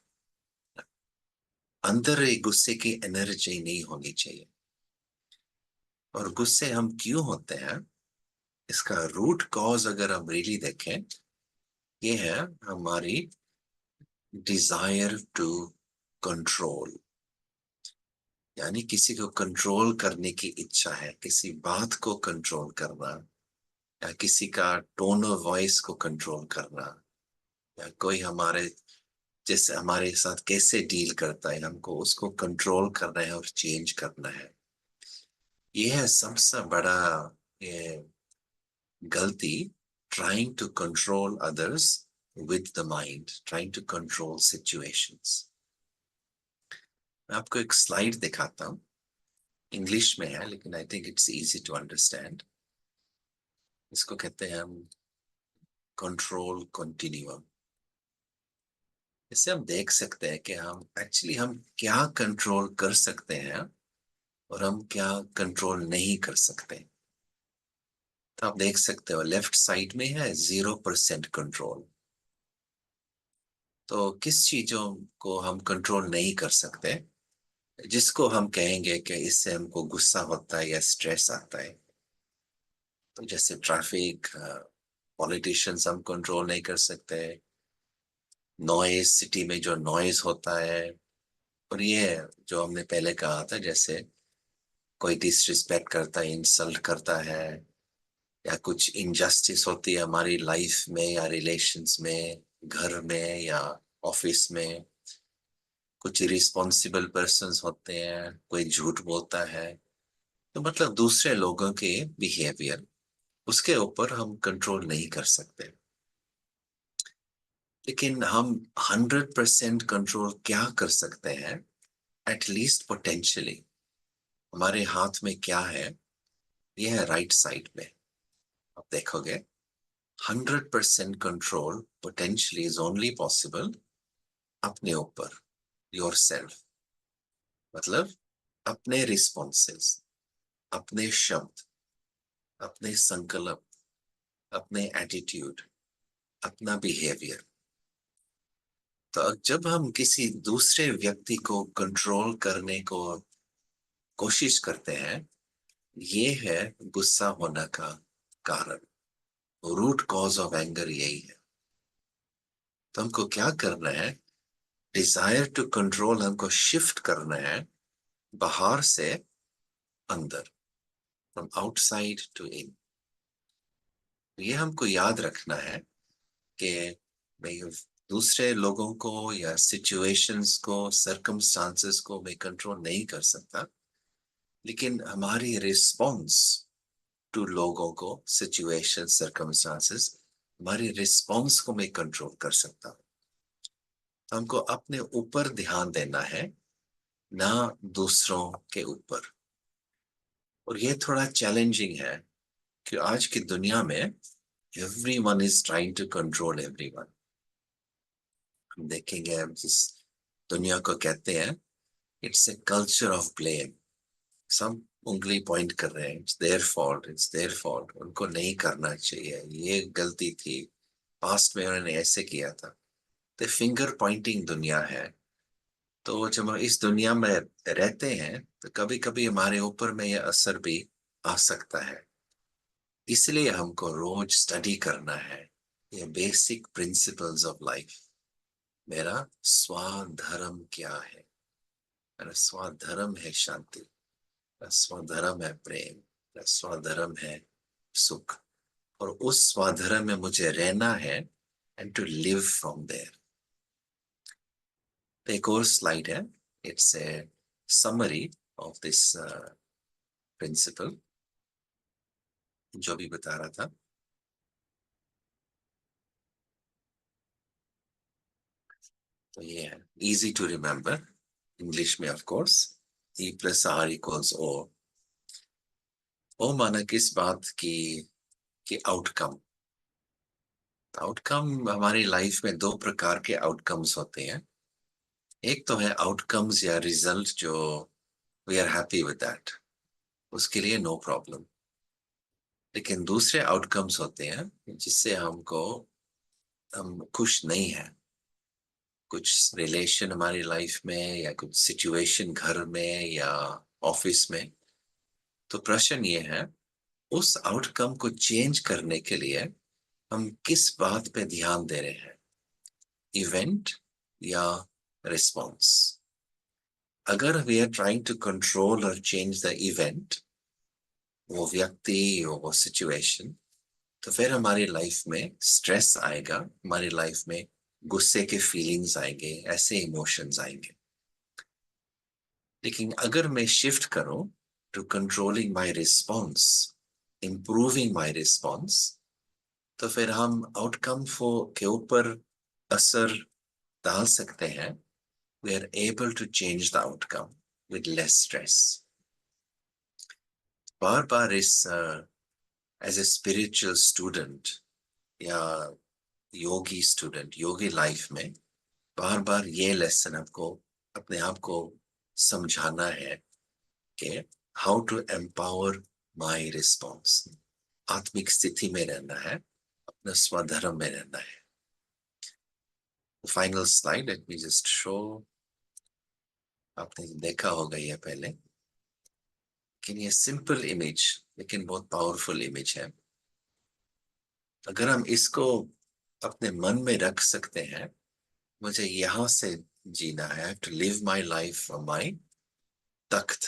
अंदर एक गुस्से की एनर्जी नहीं होनी चाहिए। और गुस्से हम क्यों होते हैं, इसका रूट कॉज अगर हम रियली देखें, ये है हमारी डिजायर टू कंट्रोल। यानी किसी को कंट्रोल करने की इच्छा है, किसी बात को कंट्रोल करना, या किसी का टोन ऑफ वॉइस को कंट्रोल करना, या कोई हमारे जैसे हमारे साथ कैसे डील करता है, हमको उसको कंट्रोल करना है और चेंज करना है। ये है सबसे बड़ा ये गलती, trying to control others with the mind, trying to control situations. मैं आपको एक स्लाइड दिखाता हूँ, इंग्लिश में है लेकिन I think it's easy to understand. इसको कहते हैं हम कंट्रोल कंटिन्यूम। इससे हम देख सकते हैं कि हम क्या कंट्रोल कर सकते हैं और हम क्या कंट्रोल नहीं कर सकते। तो आप देख सकते हो लेफ्ट साइड में है 0% कंट्रोल। तो किस चीजों को हम कंट्रोल नहीं कर सकते, जिसको हम कहेंगे कि इससे हमको गुस्सा होता है या स्ट्रेस आता है। तो जैसे ट्रैफिक, पॉलिटिशियंस हम कंट्रोल नहीं कर सकते, नॉइज, सिटी में जो नॉइज होता है, और ये जो हमने पहले कहा था, जैसे कोई डिसरिस्पेक्ट करता है, इंसल्ट करता है, या कुछ इनजस्टिस होती है हमारी लाइफ में या रिलेशंस में, घर में या ऑफिस में, कुछ रिस्पॉन्सिबल पर्सन्स होते हैं, कोई झूठ बोलता है। तो मतलब दूसरे लोगों के बिहेवियर, उसके ऊपर हम कंट्रोल नहीं कर सकते। लेकिन हम 100% कंट्रोल क्या कर सकते हैं, एटलीस्ट पोटेंशियली। हमारे हाथ में क्या है, ये है राइट साइड में। आप देखोगे 100% control potentially is only possible अपने ऊपर, योर सेल्फ। मतलब अपने रिस्पॉन्सेस, अपने शब्द, अपने संकल्प, अपने एटीट्यूड, अपना बिहेवियर। तो जब हम किसी दूसरे व्यक्ति को कंट्रोल करने को कोशिश करते हैं, ये है गुस्सा होने का कारण। रूट कॉज ऑफ एंगर यही है। तो हमको क्या करना है, डिजायर टू कंट्रोल हमको शिफ्ट करना है बाहर से अंदर, फ्रॉम आउटसाइड टू इन। ये हमको याद रखना है कि मैं दूसरे लोगों को या सिचुएशंस को, सर्कमस्टांसेस को मैं कंट्रोल नहीं कर सकता, लेकिन हमारी रिस्पॉन्स टू लोगों को, सिचुएशन, सर्कमस्टांसेस, हमारी रिस्पॉन्स को मैं कंट्रोल कर सकता हूँ। तो हमको अपने ऊपर ध्यान देना है, ना दूसरों के ऊपर। और ये थोड़ा चैलेंजिंग है कि आज की दुनिया में everyone is trying to control everyone. हम देखेंगे, हम जिस दुनिया को कहते हैं it's a culture of blame. सब उंगली पॉइंट कर रहे हैं, it's their fault, it's their fault, उनको नहीं करना चाहिए, ये गलती थी, पास्ट में उन्होंने ऐसे किया था। तो फिंगर पॉइंटिंग दुनिया है। तो जब हम इस दुनिया में रहते हैं तो कभी कभी हमारे ऊपर में यह असर भी आ सकता है। इसलिए हमको रोज स्टडी करना है ये बेसिक प्रिंसिपल्स ऑफ लाइफ। मेरा स्वधर्म क्या है? मेरा स्वधर्म है शांति, मेरा स्वधर्म है प्रेम, मेरा स्वधर्म है सुख। और उस स्वधर्म में मुझे रहना है, and to live from there. एक और स्लाइड है, it's a summary of this principle जो भी बता रहा था। तो ये है इजी टू रिमेम्बर, इंग्लिश में of course, E plus R equals O माना किस बात की, कि आउटकम। आउटकम हमारी लाइफ में दो प्रकार के आउटकम्स होते हैं। एक तो है आउटकम्स या रिजल्ट जो we are happy with that, उसके लिए नो प्रॉब्लम। लेकिन दूसरे आउटकम्स होते हैं जिससे हम खुश नहीं है। कुछ रिलेशन हमारी लाइफ में या कुछ सिचुएशन घर में या ऑफिस में, तो प्रश्न ये है उस आउटकम को चेंज करने के लिए हम किस बात पे ध्यान दे रहे हैं, इवेंट या रिस्पॉन्स। अगर we are trying to control और चेंज द इवेंट, वो व्यक्ति वो सिचुएशन, तो फिर हमारी लाइफ में स्ट्रेस आएगा, हमारी लाइफ में गुस्से के फीलिंग्स आएंगे, ऐसे इमोशंस आएंगे। लेकिन अगर मैं शिफ्ट करूं to controlling my response, improving my response, तो फिर हम आउटकम के ऊपर असर डाल सकते हैं। We are able to change the outcome with less stress. बार बार इस एज ए स्पिरिचुअल स्टूडेंट या योगी स्टूडेंट, योगी लाइफ में बार बार ये लेसन आपको अपने आप को समझाना है कि how to empower my response. आत्मिक स्थिति में रहना है, अपना स्वधर्म में रहना है। Final slide let me just show. आपने देखा होगा ये पहले, लेकिन ये सिंपल इमेज लेकिन बहुत पावरफुल इमेज है। अगर हम इसको अपने मन में रख सकते हैं, मुझे यहां से जीना है, to live my life from my तख्त।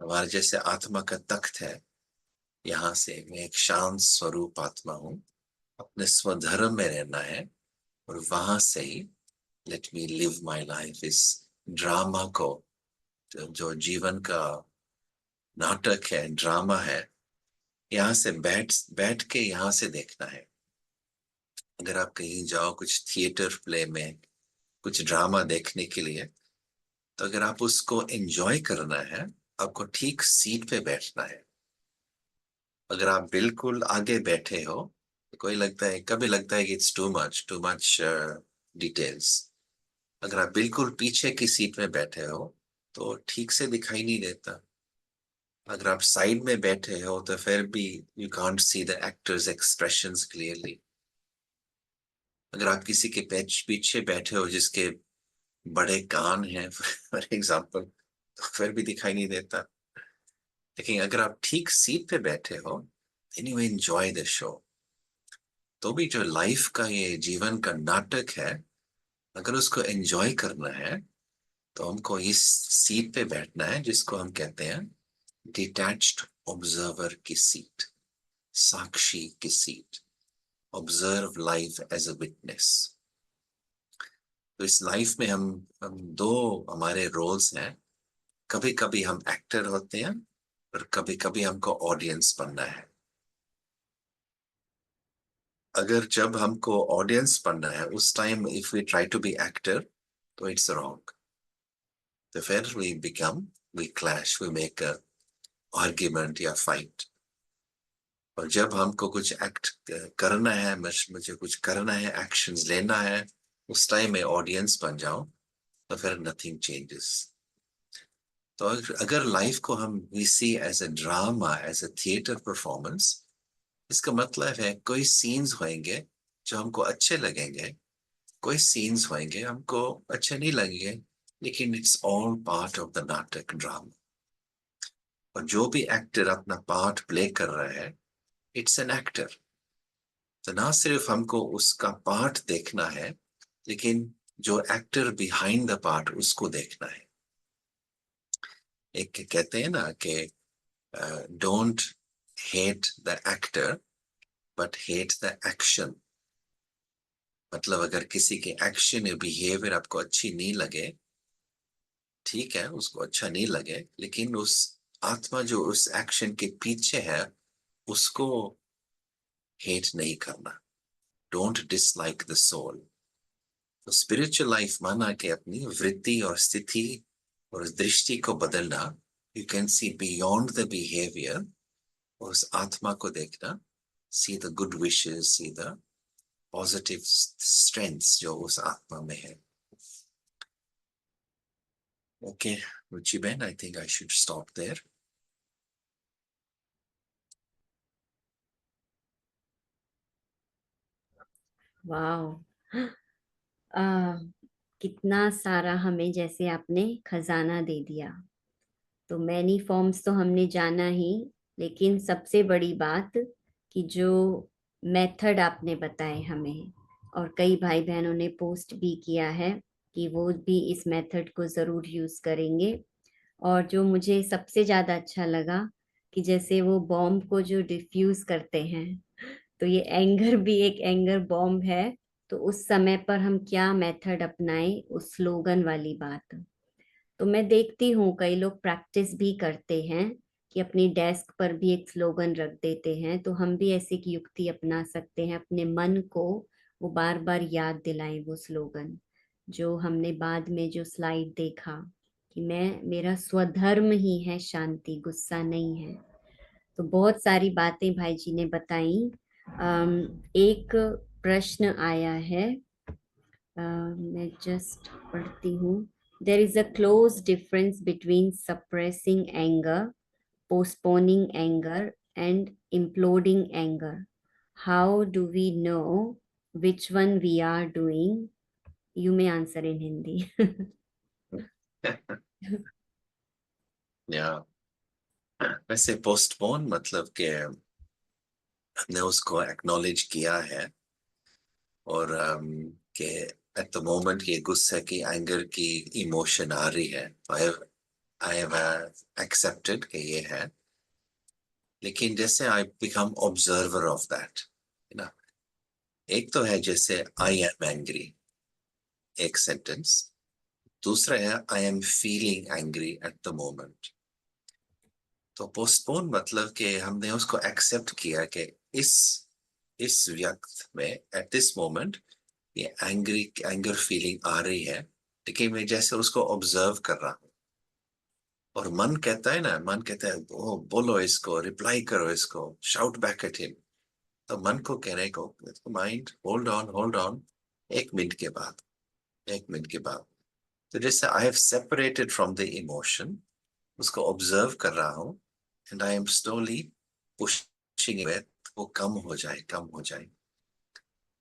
हमारे जैसे आत्मा का तख्त है, यहाँ से मैं एक शांत स्वरूप आत्मा हूँ, अपने स्वधर्म में रहना है, और वहां से ही let me live my life. इस ड्रामा को, जो जीवन का नाटक है, ड्रामा है, यहाँ से बैठ बैठ के यहाँ से देखना है। अगर आप कहीं जाओ कुछ थिएटर प्ले में कुछ ड्रामा देखने के लिए, तो अगर आप उसको एंजॉय करना है, आपको ठीक सीट पे बैठना है। अगर आप बिल्कुल आगे बैठे हो, तो कोई लगता है, कभी लगता है कि इट्स टू मच डिटेल्स। अगर आप बिल्कुल पीछे की सीट में बैठे हो, तो ठीक से दिखाई नहीं देता। अगर आप साइड में बैठे हो, तो फिर भी you can't see the actors expressions clearly. अगर आप किसी के पीछे बैठे हो जिसके बड़े कान हैं फॉर एग्जाम्पल, तो फिर भी दिखाई नहीं देता। लेकिन अगर आप ठीक सीट पे बैठे हो, then you enjoy the show। तो भी जो लाइफ का ये जीवन का नाटक है, अगर उसको एंजॉय करना है, तो हमको इस सीट पे बैठना है जिसको हम कहते हैं डिटैच्ड ऑब्जर्वर की सीट, साक्षी की seat. Observe life as a witness. तो इस लाइफ में हम दो हमारे रोल्स हैं। कभी कभी हम एक्टर होते हैं, और कभी कभी हमको ऑडियंस बनना है। अगर जब हमको ऑडियंस बनना है, उस time if we try to be actor, तो इट्स रॉन्ग। तो फिर we clash, we make a argument या फाइट। और जब हमको कुछ एक्ट करना है, मुझे कुछ करना है, एक्शंस लेना है, उस टाइम में ऑडियंस बन जाओ, तो फिर नथिंग चेंजेस। तो अगर लाइफ को हम we see as a drama, as a theatre performance, इसका मतलब है कोई सीन्स होंगे जो हमको अच्छे लगेंगे, कोई सीन्स होंगे हमको अच्छे नहीं लगेंगे, लेकिन it's all part of the नाटक ड्रामा। और जो भी एक्टर अपना पार्ट प्ले कर रहा है, इट्स एन एक्टर। तो ना सिर्फ हमको उसका पार्ट देखना है, लेकिन जो एक्टर बिहाइंड द पार्ट उसको देखना है। एक कहते हैं ना कि don't hate the actor but hate the action. मतलब अगर किसी के एक्शन या बिहेवियर आपको अच्छी नहीं लगे, ठीक है, उसको अच्छा नहीं लगे, लेकिन उस आत्मा जो उस एक्शन के पीछे है, उसको हेट नहीं करना। Don't dislike the soul. तो स्पिरिचुअल लाइफ माना कि अपनी वृत्ति और स्थिति और दृष्टि को बदलना। You can see beyond the behaviour, और उस आत्मा को देखना, see the good wishes, see the positive strengths जो उस आत्मा में है। ओके रुचि बहन, I think I should stop there. वाह। कितना सारा हमें जैसे आपने खजाना दे दिया। तो मैनी फॉर्म्स तो हमने जाना ही, लेकिन सबसे बड़ी बात कि जो मेथड आपने बताए हमें, और कई भाई बहनों ने पोस्ट भी किया है कि वो भी इस मेथड को ज़रूर यूज़ करेंगे। और जो मुझे सबसे ज़्यादा अच्छा लगा कि जैसे वो बॉम्ब को जो डिफ्यूज करते हैं, तो ये एंगर भी एक एंगर बॉम्ब है। तो उस समय पर हम क्या मेथड अपनाएं, उस स्लोगन वाली बात। तो मैं देखती हूँ कई लोग प्रैक्टिस भी करते हैं कि अपनी डेस्क पर भी एक स्लोगन रख देते हैं। तो हम भी ऐसी एक युक्ति अपना सकते हैं, अपने मन को वो बार बार याद दिलाएं वो स्लोगन, जो हमने बाद में जो स्लाइड देखा कि मैं, मेरा स्वधर्म ही है शांति, गुस्सा नहीं है। तो बहुत सारी बातें भाई जी ने बताई। एक प्रश्न आया है, मैं जस्ट पढ़ती हूँ। There is a close difference between suppressing anger, postponing anger, and imploding anger. How do we know which one we are doing? You may answer in Hindi. या वैसे पोस्टपोन मतलब कि हमने उसको एक्नॉलेज किया है, और कि एट द मोमेंट ये गुस्से की, एंगर की इमोशन आ रही है, आई हैव एक्सेप्टेड कि ये है। लेकिन जैसे I become observer of that, ना। एक तो है जैसे आई एम एंग्री, एक सेंटेंस। दूसरा है I am feeling angry at the moment. तो पोस्टपोन मतलब कि हमने उसको एक्सेप्ट किया कि इस इस वक्त में, एट दिस मोमेंट, ये एंगर फीलिंग आ रही है, लेकिन मैं जैसे उसको ऑब्जर्व कर रहा हूँ। और मन कहता है ना, मन कहता है ओ बोलो इसको, रिप्लाई करो इसको, शाउट बैक एट हिम। तो मन को कहने को, mind hold on, hold on, 1 minute के बाद, 1 मिनट के बाद। तो जैसे I have separated from the emotion, उसको ऑब्जर्व कर रहा हूँ, and I am slowly pushing it, वो कम हो जाए, कम हो जाए।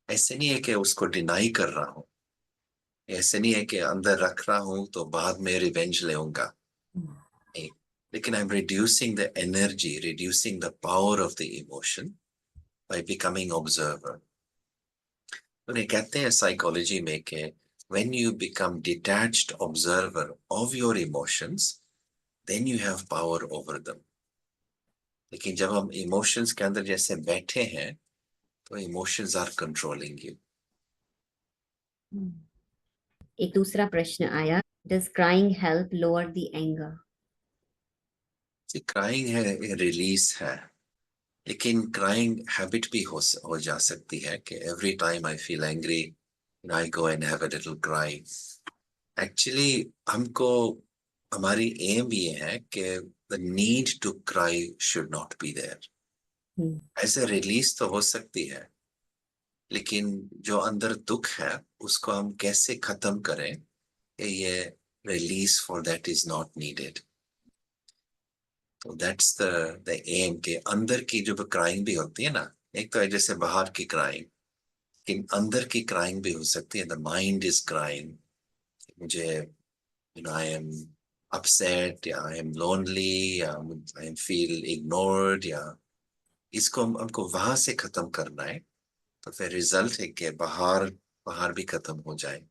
ऐसे नहीं है कि उसको डिनाई कर रहा हूँ, ऐसे नहीं है कि अंदर रख रहा हूँ तो बाद में रिवेंज लेऊंगा, नहीं। लेकिन I am reducing the energy, reducing the power of the emotion by becoming observer. उन्हें कहते हैं साइकोलॉजी में कि when you become detached observer of your emotions, then you have power over them. लेकिन जब हम इमोशंस के अंदर जैसे बैठे हैं, तो इमोशंस आर कंट्रोलिंग यू। एक दूसरा प्रश्न आया, does crying help lower the anger? Crying है, रिलीज है, लेकिन क्राइंग हैबिट भी हो जा सकती है कि every time I feel angry, I go and have a little cry. Actually हमको, हमारी एम ये है कि the need to cry should not be there. ऐसे रिलीज तो हो सकती है, लेकिन जो अंदर दुख है उसको हम कैसे खत्म करें कि ये release for that is not needed. तो दैट्स द एम के अंदर की जो क्राइंग भी होती है ना, एक तो है जैसे बाहर की क्राइंग, लेकिन अंदर की क्राइंग भी हो सकती है। द माइंड इज क्राइंग, मुझे, आई एम अपसेट, या आई एम लोनली, या आई एम फील इग्नोर्ड, या इसको हमको वहां से खत्म करना है। तो फिर रिजल्ट है कि बाहर, बाहर भी खत्म हो जाए।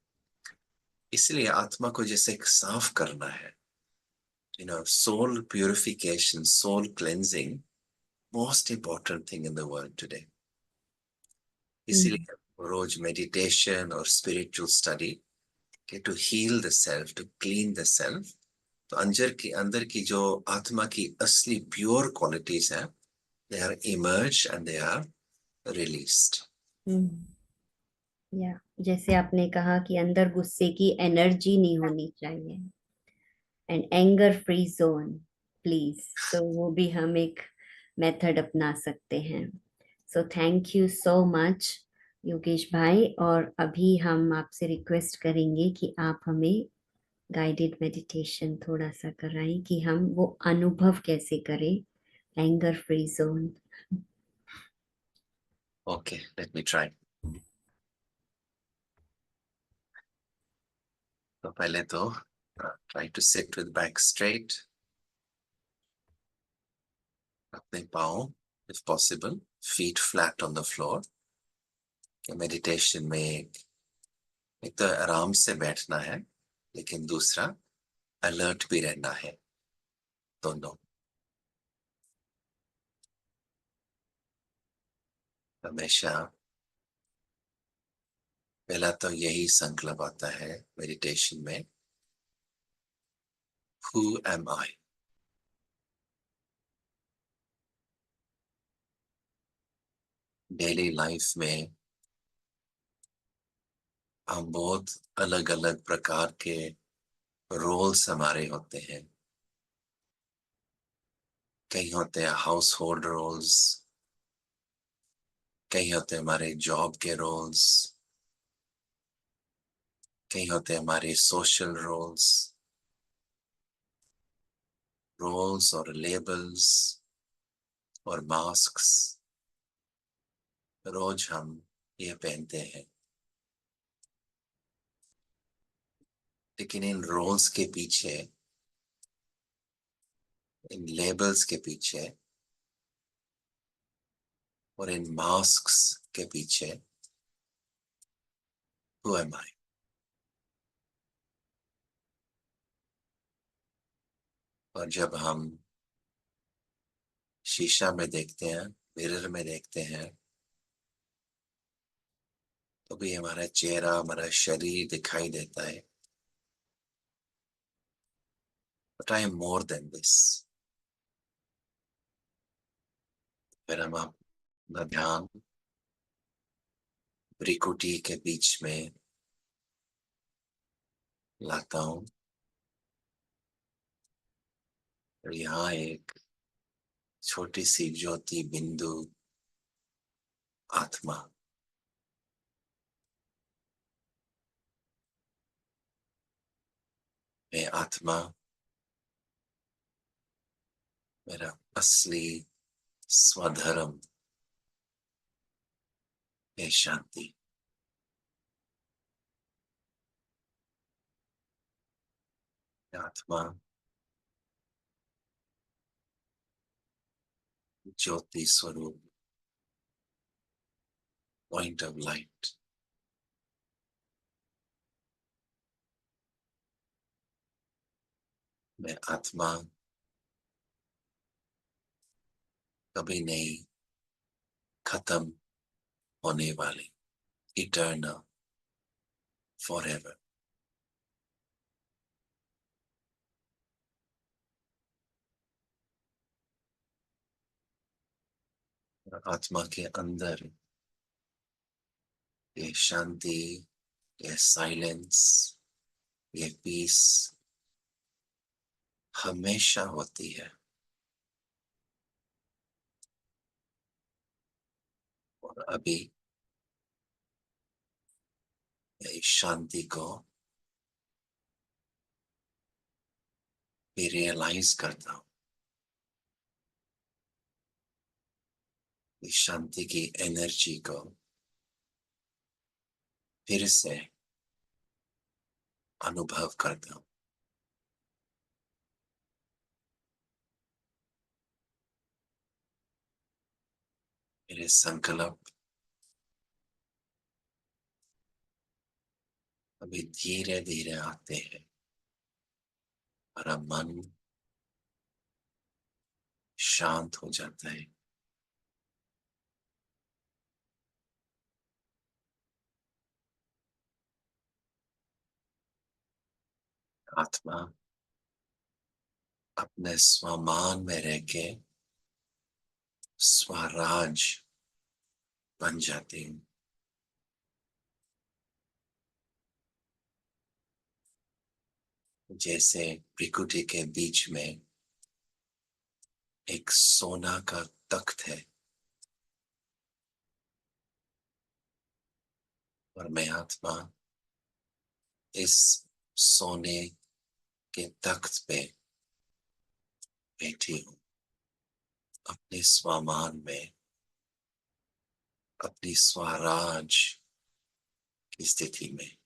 इसलिए आत्मा को जैसे साफ करना है, soul purification, soul cleansing, most important thing in the world today. इसीलिए रोज मेडिटेशन और स्पिरिचुअल स्टडी के to heal the self, to clean the self. तो अंदर की जो आत्मा की असली प्योर क्वालिटीज हैं, they are emerge and they are released. या जैसे आपने कहा कि अंदर गुस्से की एनर्जी नहीं होनी चाहिए, and anger free zone please. तो वो भी हम एक मेथड अपना सकते हैं। सो thank you so much Yogesh भाई। और अभी हम आपसे रिक्वेस्ट करेंगे कि आप हमें गाइडेड मेडिटेशन थोड़ा सा कराएं कि हम वो अनुभव कैसे करें, anger free zone. Okay, let me try. तो पहले तो try to sit with back straight, अपने पाँव if possible feet flat on the floor. Meditation में एक तो आराम से बैठना है, लेकिन दूसरा अलर्ट भी रहना है, दोनों। हमेशा पहला तो यही संकल्प आता है मेडिटेशन में, who am I. Daily life में हम बहुत अलग अलग प्रकार के रोल्स हमारे होते हैं। कई होते हैं हाउस होल्ड रोल्स, कई होते हैं हमारे जॉब के रोल्स, कई होते हैं हमारे सोशल रोल्स। रोल्स और लेबल्स और मास्क्स रोज हम ये पहनते हैं, लेकिन इन रोल्स के पीछे, इन लेबल्स के पीछे और इन मास्क्स के पीछे हु एम आई। और जब हम शीशा में देखते हैं, मिरर में देखते हैं, तो भी हमारा चेहरा, हमारा शरीर दिखाई देता है। But I am more than this. फिर हम अपना ध्यान भ्रिकुटी के बीच में लाता हूं, और यहाँ एक छोटी सी ज्योति बिंदु आत्मा, मैं आत्मा, मेरा असली स्वधर्म है शांति। आत्मा ज्योति स्वरूप, पॉइंट ऑफ लाइट। मैं आत्मा कभी नहीं खत्म होने वाली, इटर्नल, फॉरएवर। आत्मा के अंदर ये शांति, ये साइलेंस, ये पीस हमेशा होती है। और अभी मैं इस शांति को भी रियलाइज करता हूँ। इस शांति की एनर्जी को फिर से अनुभव करता हूँ। मेरे संकल्प अभी धीरे धीरे आते हैं, हमारा मन शांत हो जाता है। आत्मा अपने स्वमान में रह के स्वराज बन जाती है। जैसे प्रकृति के बीच में एक सोना का तख्त है, और मैं आत्मा इस सोने के तख्त पे बैठी हूँ, अपने स्वमान में, अपनी स्वराज की स्थिति में।